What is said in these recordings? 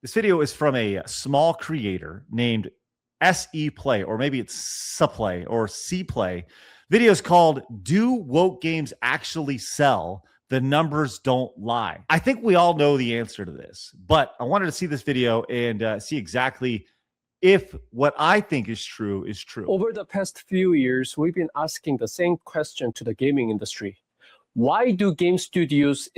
This video is from a small creator named SE Play, or maybe it's Suplay or C Play. Video is called "Do Woke Games Actually Sell? The Numbers Don't Lie." I think we all know the answer to this, but I wanted to see this video and see exactly if what I think is true is true. Over the past few years, we've been asking the same question to the gaming industry. Why do game studios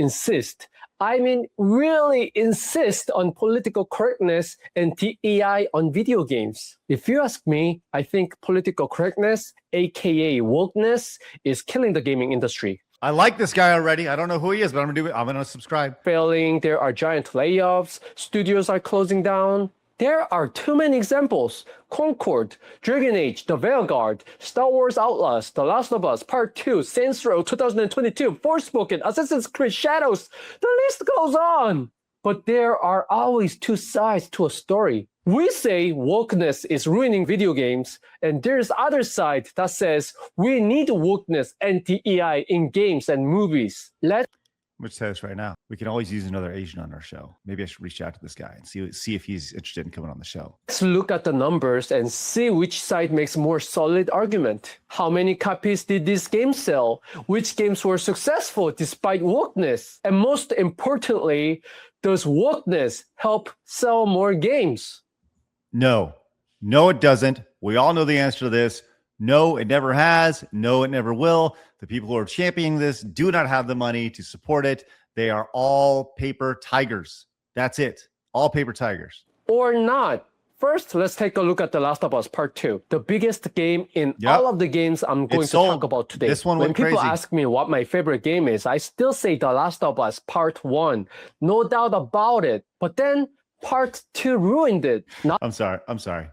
really insist on political correctness and DEI on video games? If you ask me, I think political correctness, aka wokeness, is killing the gaming industry. I like this guy already. I don't know who he is, but I'm gonna subscribe. Failing, there are giant layoffs, studios are closing down. There are too many examples. Concord, Dragon Age, The Veilguard, Star Wars Outlaws, The Last of Us, Part 2, Saints Row 2022, Forspoken, Assassin's Creed Shadows. The list goes on. But there are always two sides to a story. We say wokeness is ruining video games, and there's other side that says we need wokeness and DEI in games and movies. I'm going to say this right now. We can always use another Asian on our show. Maybe I should reach out to this guy and see if he's interested in coming on the show. Let's look at the numbers and see which side makes more solid argument. How many copies did this game sell? Which games were successful despite wokeness? And most importantly, does wokeness help sell more games? No, it doesn't. We all know the answer to this. No, it never has. No, it never will. The people who are championing this do not have the money to support it. They are all paper tigers. That's it. All paper tigers. Or not. First, let's take a look at The Last of Us Part 2, the biggest game in all of the games I'm going to talk about today. This one went crazy. When people ask crazy. me what my favorite game is, I still say The Last of Us Part 1. No doubt about it. But then Part 2 ruined it. I'm sorry.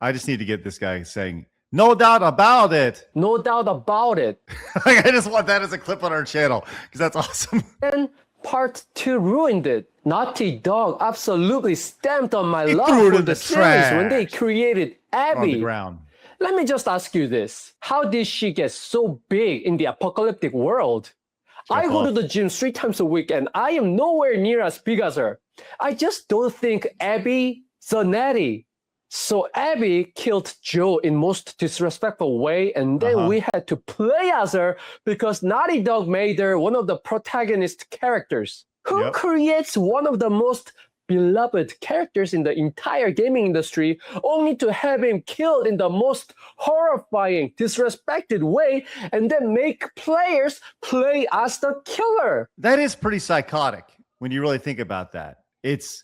I just need to get this guy saying, "No doubt about it." No doubt about it. I just want that as a clip on our channel because that's awesome. Then Part 2 ruined it. Naughty Dog absolutely stamped on my love threw it for in the the series when they trash. created Abby. On the ground. Let me just ask you this. How did she get so big in the apocalyptic world? I go to the gym 3 times a week and I am nowhere near as big as her. I just don't think Abby Zanetti. So Abby killed Joe in most disrespectful way, and then we had to play as her because Naughty Dog made her one of the protagonist characters. Who creates one of the most beloved characters in the entire gaming industry only to have him killed in the most horrifying, disrespected way and then make players play as the killer? That is pretty psychotic when you really think about that. It's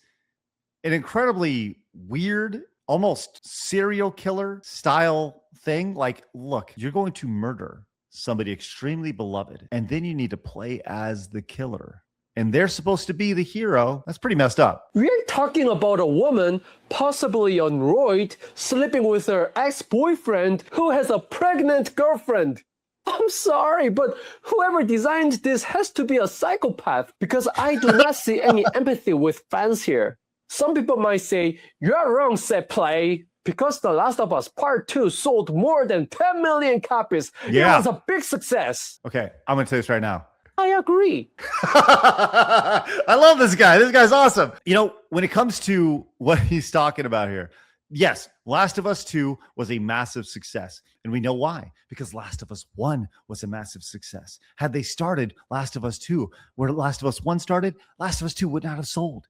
an incredibly weird, almost serial killer style thing. Like, look, you're going to murder somebody extremely beloved, and then you need to play as the killer. And they're supposed to be the hero. That's pretty messed up. We're talking about a woman, possibly on roid, sleeping with her ex-boyfriend who has a pregnant girlfriend. I'm sorry, but whoever designed this has to be a psychopath because I do not see any empathy with fans here. Some people might say, "You're wrong, Set Play, because The Last of Us Part 2 sold more than 10 million copies. Yeah. It was a big success." Okay, I'm going to say this right now. I agree. I love this guy. This guy's awesome. You know, when it comes to what he's talking about here, yes, Last of Us 2 was a massive success. And we know why. Because Last of Us 1 was a massive success. Had they started Last of Us 2 where Last of Us 1 started, Last of Us 2 would not have sold.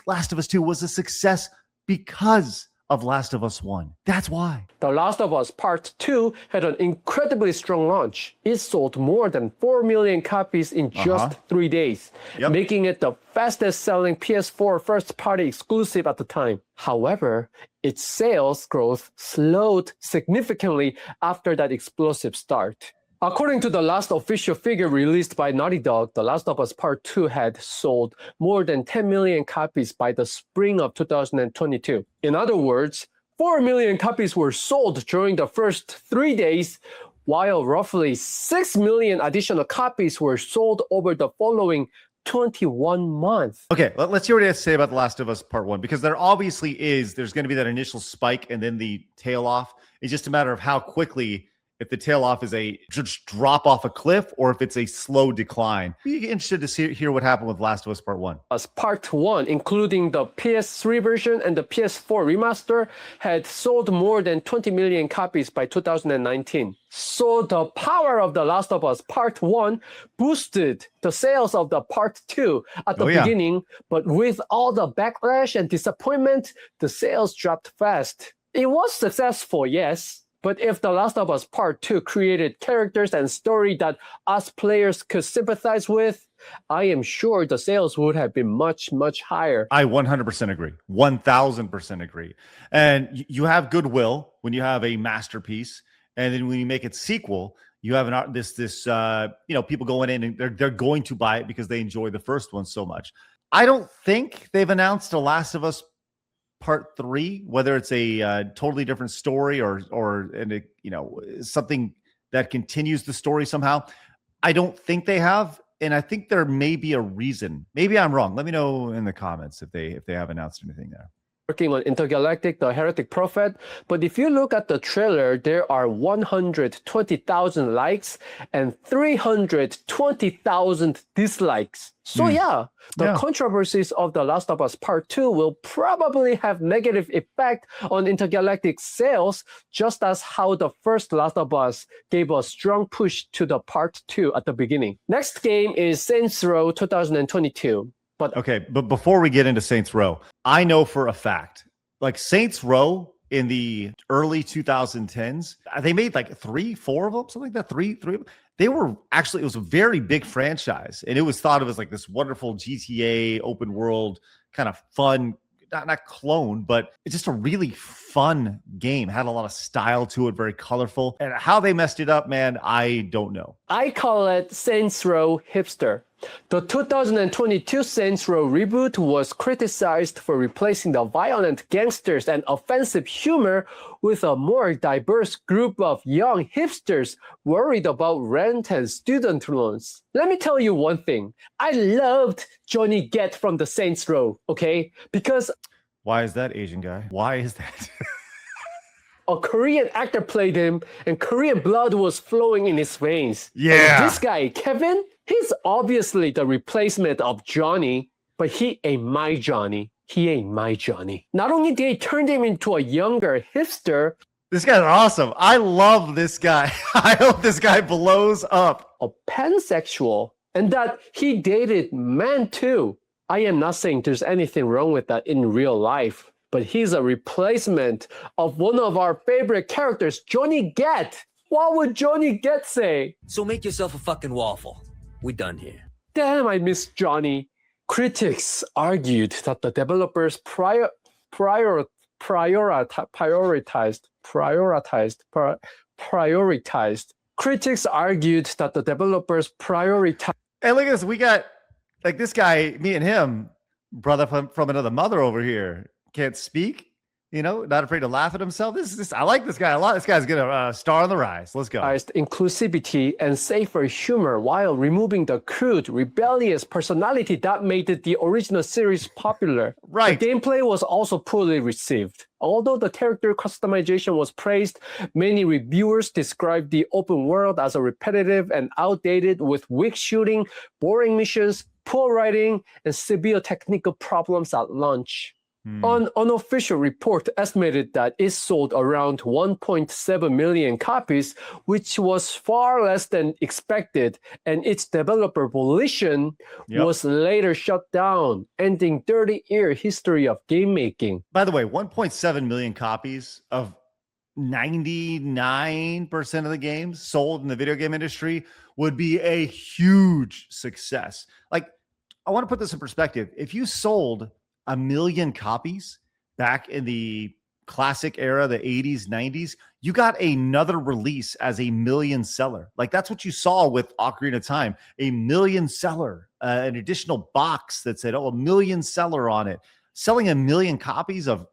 Last of Us 2 was a success because of Last of Us 1. That's why. The Last of Us Part 2 had an incredibly strong launch. It sold more than 4 million copies in just 3 days, making it the fastest-selling PS4 first-party exclusive at the time. However, its sales growth slowed significantly after that explosive start. According to the last official figure released by Naughty Dog, The Last of Us Part 2 had sold more than 10 million copies by the spring of 2022. In other words, 4 million copies were sold during the first 3 days, while roughly 6 million additional copies were sold over the following 21 months. Okay, let's hear what he has to say about The Last of Us Part 1, because there's going to be that initial spike and then the tail off. It's just a matter of how quickly if the tail off is a just drop off a cliff or if it's a slow decline. Be interested to hear what happened with Last of Us Part 1. As Part 1, including the PS3 version and the PS4 remaster, had sold more than 20 million copies by 2019. So the power of The Last of Us Part 1 boosted the sales of the Part 2 at the beginning, but with all the backlash and disappointment, the sales dropped fast. It was successful, yes, but if The Last of Us Part 2 created characters and story that us players could sympathize with, I am sure the sales would have been much, much higher. I 100% agree. 1000% agree. And you have goodwill when you have a masterpiece. And then when you make it sequel, you have this people going in and they're going to buy it because they enjoy the first one so much. I don't think they've announced The Last of Us Part 3, whether it's a totally different story or something that continues the story somehow. I don't think they have, and I think there may be a reason. Maybe I'm wrong. Let me know in the comments if they have announced anything there. Working on Intergalactic, the Heretic Prophet. But if you look at the trailer, there are 120,000 likes and 320,000 dislikes. So the controversies of The Last of Us Part 2 will probably have negative effect on Intergalactic sales, just as how the first Last of Us gave a strong push to the Part 2 at the beginning. Next game is Saints Row 2022. But before we get into Saints Row, I know for a fact, like Saints Row in the early 2010s, they made like 3-4 of them, something like that. Three. They were actually, it was a very big franchise, and it was thought of as like this wonderful GTA open world kind of fun, not clone, but it's just a really fun game. Had a lot of style to it, very colorful. And how they messed it up, man, I don't know. I call it Saints Row hipster. The 2022 Saints Row reboot was criticized for replacing the violent gangsters and offensive humor with a more diverse group of young hipsters worried about rent and student loans. Let me tell you one thing. I loved Johnny Gat from the Saints Row, okay? Because... Why is that, Asian guy? Why is that? A Korean actor played him, and Korean blood was flowing in his veins. Yeah. And this guy, Kevin, he's obviously the replacement of Johnny, but he ain't my Johnny. He ain't my Johnny. Not only did they turn him into a younger hipster, this guy's awesome. I love this guy. I hope this guy blows up. A pansexual, and that he dated men too. I am not saying there's anything wrong with that in real life, but he's a replacement of one of our favorite characters, Johnny Gat. What would Johnny Gat say? So make yourself a fucking waffle. We done here. Damn, I miss Johnny. Critics argued that the developers prioritized. Critics argued that the developers prioritized. Hey, look at this. We got like this guy, me and him, brother from another mother over here. Can't speak, not afraid to laugh at himself. I like this guy a lot. This guy's gonna star on the rise. Let's go. Inclusivity and safer humor while removing the crude, rebellious personality that made the original series popular. Right. The gameplay was also poorly received. Although the character customization was praised, many reviewers described the open world as a repetitive and outdated with weak shooting, boring missions, poor writing, and severe technical problems at launch. An unofficial report estimated that it sold around 1.7 million copies, which was far less than expected, and its developer Volition was later shut down, ending 30-year history of game making. By the way, 1.7 million copies of 99% of the games sold in the video game industry would be a huge success. Like, I want to put this in perspective. If you sold 1 million copies back in the classic era, the 80s, 90s, you got another release as a million seller. Like that's what you saw with Ocarina of Time, a million seller, an additional box that said, 1 million seller on it. Selling 1 million copies of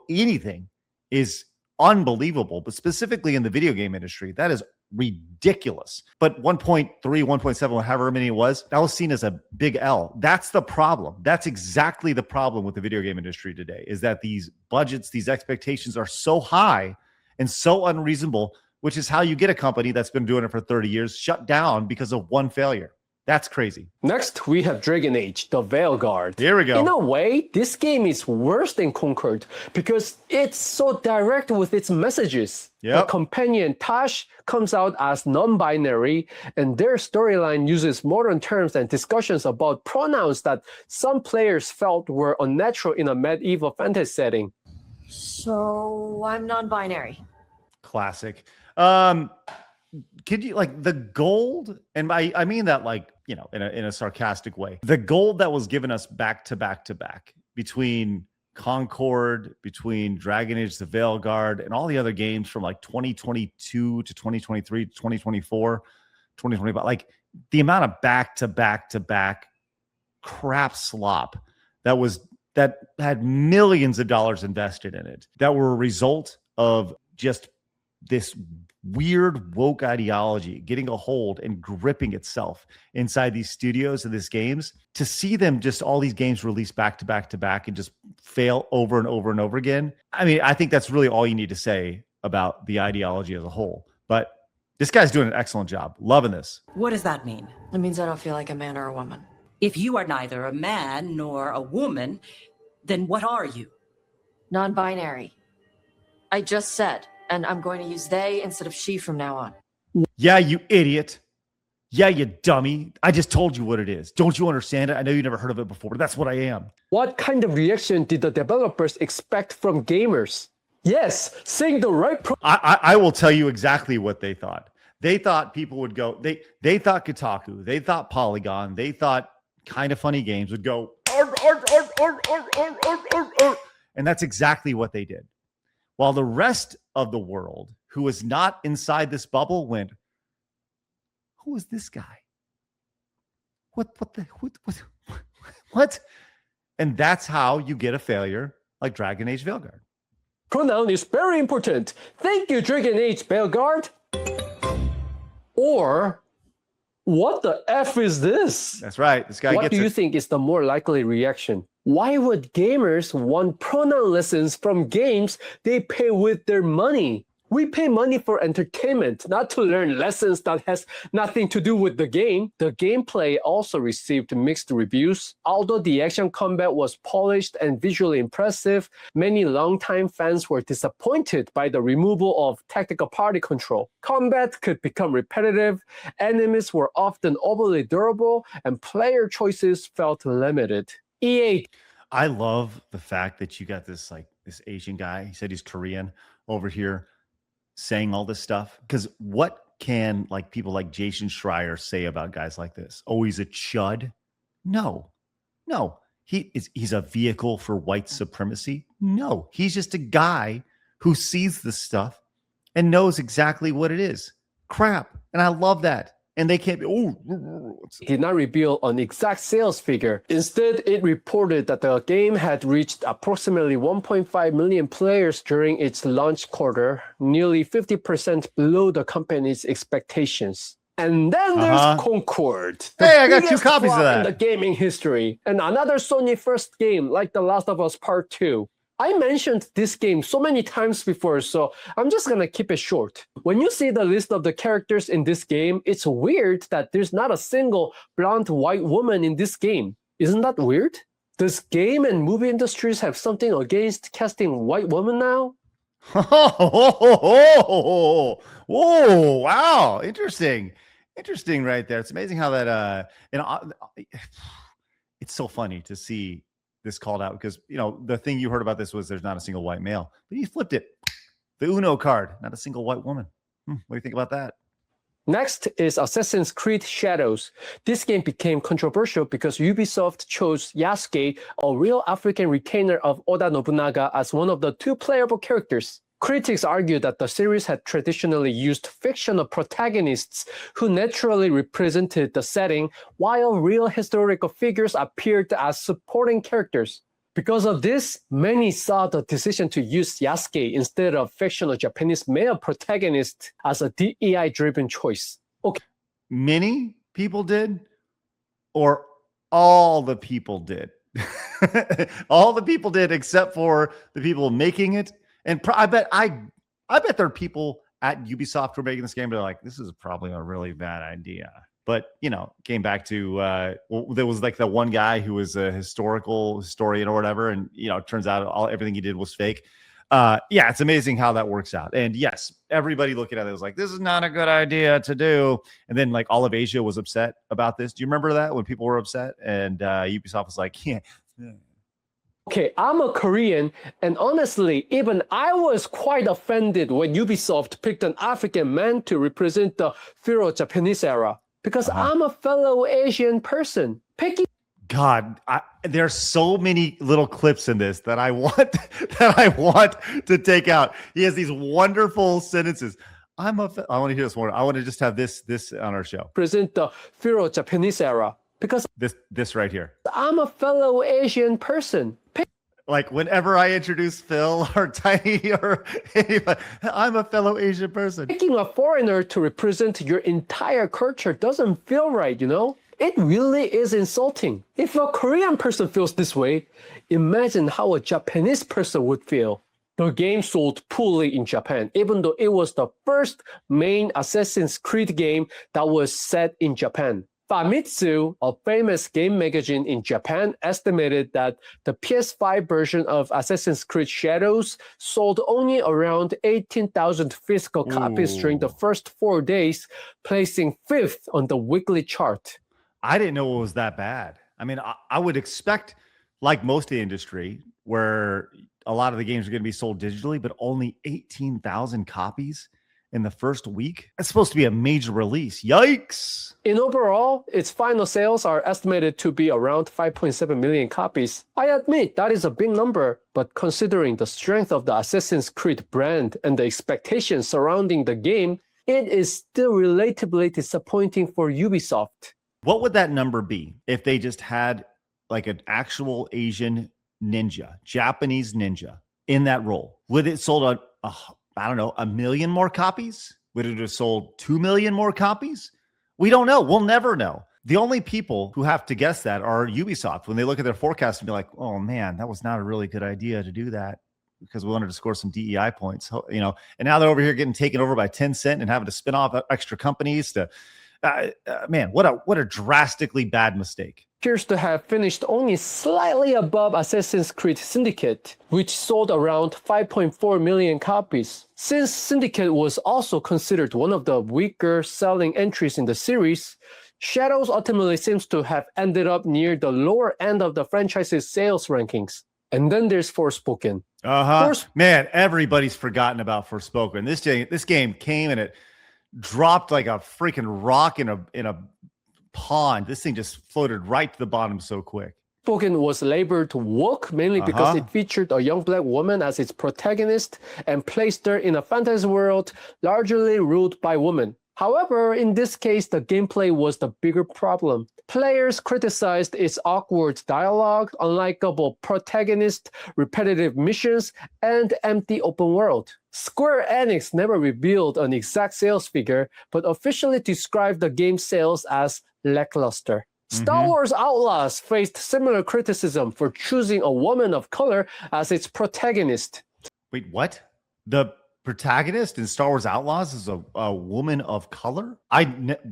anything is unbelievable, but specifically in the video game industry, that is ridiculous. But 1.3, 1.7, however many it was, that was seen as a big L. That's the problem. That's exactly the problem with the video game industry today, is that these budgets, these expectations are so high and so unreasonable which is how you get a company that's been doing it for 30 years shut down because of one failure. That's crazy. Next, we have Dragon Age, the Veilguard. Here we go. In a way, this game is worse than Concord because it's so direct with its messages. Yep. The companion Tash comes out as non-binary, and their storyline uses modern terms and discussions about pronouns that some players felt were unnatural in a medieval fantasy setting. So I'm non-binary. Classic. Could you like the gold? And I mean that like, you know, in a sarcastic way. The gold that was given us back to back to back between Concord, between Dragon Age, the Veilguard, and all the other games from like 2022 to 2023 to 2024, 2025. Like the amount of back to back to back crap slop that had millions of dollars invested in it, that were a result of just this weird woke ideology getting a hold and gripping itself inside these studios and these games. To see them just all these games released back to back to back and just fail over and over and over again. I mean, I think that's really all you need to say about the ideology as a whole. But this guy's doing an excellent job. Loving this. What does that mean? It means I don't feel like a man or a woman. If you are neither a man nor a woman, then what are you? Non-binary. I just said, and I'm going to use they instead of she from now on. Yeah, you idiot. Yeah, you dummy. I just told you what it is. Don't you understand it? I know you never heard of it before, but that's what I am. What kind of reaction did the developers expect from gamers? Yes, saying the right I will tell you exactly what they thought. They thought people would go, they thought Kotaku, they thought Polygon, they thought Kind of Funny Games would go, arr, arr, arr, arr, arr, arr, arr, arr, arr. And that's exactly what they did. While the rest of the world who was not inside this bubble went, who is this guy? What? And that's how you get a failure like Dragon Age Veilguard. pronoun is very important. Thank you, Dragon Age Veilguard. Or, what the F is this? That's right. This guy What gets do you it. think is the more likely reaction? Why would gamers want pronoun lessons from games they pay with their money? We pay money for entertainment, not to learn lessons that has nothing to do with the game. The gameplay also received mixed reviews. Although the action combat was polished and visually impressive, many longtime fans were disappointed by the removal of tactical party control. Combat could become repetitive, enemies were often overly durable, and player choices felt limited. EA. I love the fact that you got this Asian guy. He said he's Korean over here saying all this stuff. Because what can people like Jason Schreier say about guys like this? Oh, he's a chud? No. He's a vehicle for white supremacy? No. He's just a guy who sees this stuff and knows exactly what it is. Crap. And I love that. And they can't be, did not reveal an exact sales figure. Instead, it reported that the game had reached approximately 1.5 million players during its launch quarter, nearly 50% below the company's expectations. And then there's Concord. Hey, I got 2 biggest copies of flop that. in the gaming history, and another Sony first game like The Last of Us Part 2. I mentioned this game so many times before, so I'm just gonna keep it short. When you see the list of the characters in this game, it's weird that there's not a single blonde white woman in this game. Isn't that weird? Does game and movie industries have something against casting white women now? Oh, wow. Interesting right there. It's amazing how that, it's so funny to see this called out because, the thing you heard about this was there's not a single white male, but he flipped it. The Uno card, not a single white woman. What do you think about that? Next is Assassin's Creed Shadows. This game became controversial because Ubisoft chose Yasuke, a real African retainer of Oda Nobunaga, as one of the 2 playable characters. Critics argued that the series had traditionally used fictional protagonists who naturally represented the setting, while real historical figures appeared as supporting characters. Because of this, many saw the decision to use Yasuke instead of fictional Japanese male protagonist as a DEI-driven choice. Okay. Many people did, or all the people did? All the people did except for the people making it. And I bet there are people at Ubisoft were making this game, they're like, this is probably a really bad idea. But, came back to, there was like the one guy who was a historian or whatever. And, it turns out everything he did was fake. It's amazing how that works out. And yes, everybody looking at it was like, this is not a good idea to do. And then like all of Asia was upset about this. Do you remember that when people were upset? And Ubisoft was like, yeah. Okay, I'm a Korean, and honestly, even I was quite offended when Ubisoft picked an African man to represent the Fero Japanese era, because I'm a fellow Asian person. Picking God, there's so many little clips in this that I want to take out. He has these wonderful sentences. I want to hear this more. I want to just have this on our show. Present the Fero Japanese era, because this right here. I'm a fellow Asian person. Like whenever I introduce Phil or Tiny or anybody, I'm a fellow Asian person. Picking a foreigner to represent your entire culture doesn't feel right, It really is insulting. If a Korean person feels this way, imagine how a Japanese person would feel. The game sold poorly in Japan, even though it was the first main Assassin's Creed game that was set in Japan. Famitsu, a famous game magazine in Japan, estimated that the PS5 version of Assassin's Creed Shadows sold only around 18,000 physical copies during the first 4 days, placing 5th on the weekly chart. I didn't know it was that bad. I mean, I would expect, like most of the industry, where a lot of the games are going to be sold digitally, but only 18,000 copies in the first week. It's supposed to be a major release. Yikes. In overall, its final sales are estimated to be around 5.7 million copies. I admit that is a big number, but considering the strength of the Assassin's Creed brand and the expectations surrounding the game, it is still relatively disappointing for Ubisoft. What would that number be if they just had like an actual Asian ninja, Japanese ninja in that role? Would it sold I don't know, 1 million more copies? Would it have sold 2 million more copies? We don't know. We'll never know. The only people who have to guess that are Ubisoft when they look at their forecast and be like, oh man, that was not a really good idea to do that because we wanted to score some DEI points, and now they're over here getting taken over by Tencent and having to spin off extra companies to, man, what a drastically bad mistake. Appears to have finished only slightly above Assassin's Creed Syndicate, which sold around 5.4 million copies. Since Syndicate was also considered one of the weaker selling entries in the series, Shadows ultimately seems to have ended up near the lower end of the franchise's sales rankings. And then there's Forspoken. Man, everybody's forgotten about Forspoken. This game came and it dropped like a freaking rock in a pond. This thing just floated right to the bottom so quick. Forspoken was labeled woke mainly because it featured a young black woman as its protagonist and placed her in a fantasy world largely ruled by women. However, in this case, the gameplay was the bigger problem. Players criticized its awkward dialogue, unlikable protagonist, repetitive missions, and empty open world. Square Enix never revealed an exact sales figure, but officially described the game's sales as lackluster. Star Wars Outlaws faced similar criticism for choosing a woman of color as its protagonist. Wait, what? The protagonist in Star Wars Outlaws is a woman of color?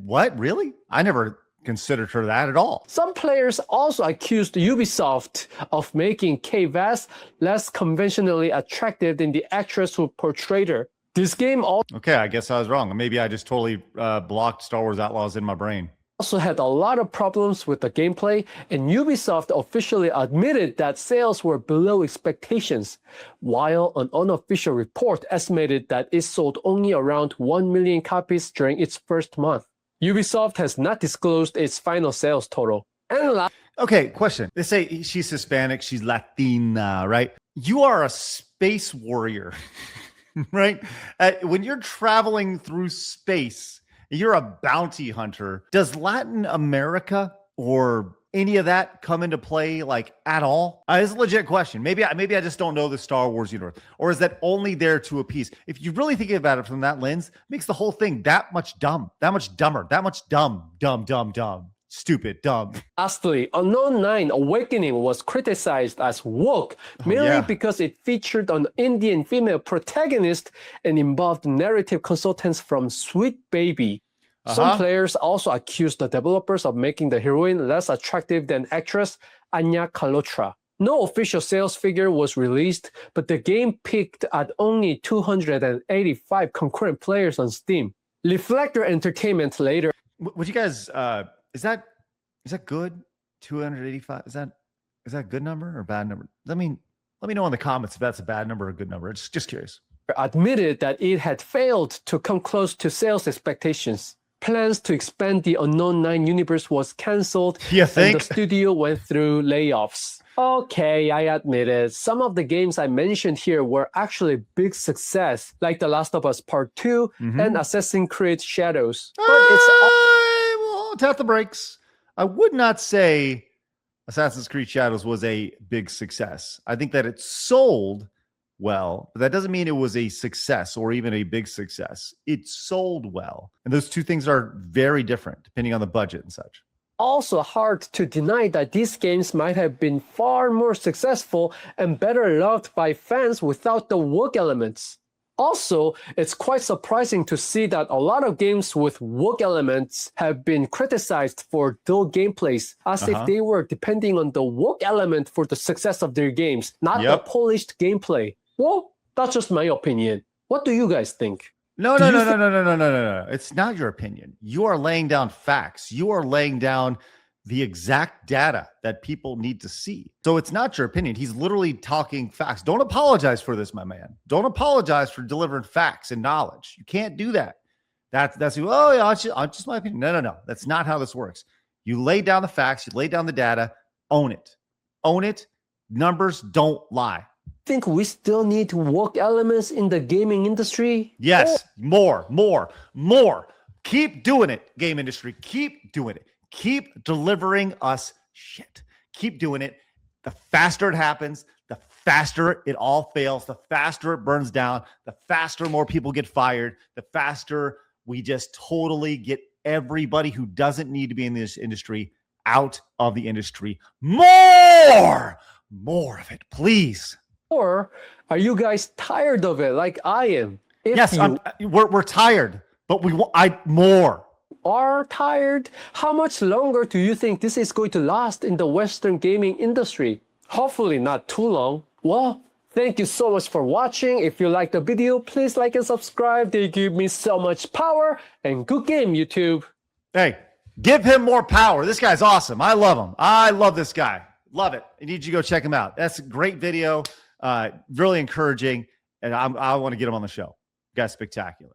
What? Really? I never considered her that at all. Some players also accused Ubisoft of making Kay Vass less conventionally attractive than the actress who portrayed her. This game Okay, I guess I was wrong. Maybe I just totally blocked Star Wars Outlaws in my brain. Also had a lot of problems with the gameplay, and Ubisoft officially admitted that sales were below expectations, while an unofficial report estimated that it sold only around 1 million copies during its first month. Ubisoft has not disclosed its final sales total. Okay, question. They say she's Hispanic, she's Latina, right? You are a space warrior, right? When you're traveling through space, you're a bounty hunter. Does Latin America or any of that come into play like at all? It's a legit question. Maybe I just don't know the Star Wars universe. Or is that only there to appease? If you really think about it from that lens, it makes the whole thing that much dumb, that much dumber, that much dumb. stupid, dumb. Lastly, Unknown 9 Awakening was criticized as woke, mainly because it featured an Indian female protagonist and involved narrative consultants from Sweet Baby. Some players also accused the developers of making the heroine less attractive than actress Anya Kalotra. No official sales figure was released, but the game peaked at only 285 concurrent players on Steam. Reflector Entertainment later. Would you guys? Is that good? 285. Is that a good number or a bad number? Let me know in the comments if that's a bad number or a good number. Just curious. Admitted that it had failed to come close to sales expectations. Plans to expand the Unknown 9 universe was cancelled, You think? and the studio went through layoffs. Okay, I admit it. Some of the games I mentioned here were actually a big success, like The Last of Us Part 2 and Assassin's Creed Shadows. But we'll tap the brakes. I would not say Assassin's Creed Shadows was a big success. I think that it sold well, but that doesn't mean it was a success or even a big success. It sold well. And those two things are very different depending on the budget and such. Also hard to deny that these games might have been far more successful and better loved by fans without the woke elements. Also, it's quite surprising to see that a lot of games with woke elements have been criticized for dull gameplays, as if they were depending on the woke element for the success of their games, not the polished gameplay. Well, that's just my opinion. What do you guys think? No. It's not your opinion. You are laying down facts. You are laying down the exact data that people need to see. So it's not your opinion. He's literally talking facts. Don't apologize for this, my man. Don't apologize for delivering facts and knowledge. You can't do that. That's just my opinion. No. That's not how this works. You lay down the facts. You lay down the data. Own it. Own it. Numbers don't lie. Think we still need woke elements in the gaming industry? Yes, more. Keep doing it, game industry. Keep doing it. Keep delivering us shit. Keep doing it. The faster it happens, the faster it all fails, the faster it burns down, the faster more people get fired, the faster we just totally get everybody who doesn't need to be in this industry out of the industry. More of it, please. Or are you guys tired of it like I am? Yes, we're tired, but more. Are tired? How much longer do you think this is going to last in the Western gaming industry? Hopefully not too long. Well, thank you so much for watching. If you liked the video, please like and subscribe. They give me so much power. And good game, YouTube. Hey, give him more power. This guy's awesome. I love him. I love this guy. Love it. I need you to go check him out. That's a great video. Really encouraging. And I want to get him on the show. Guy's spectacular.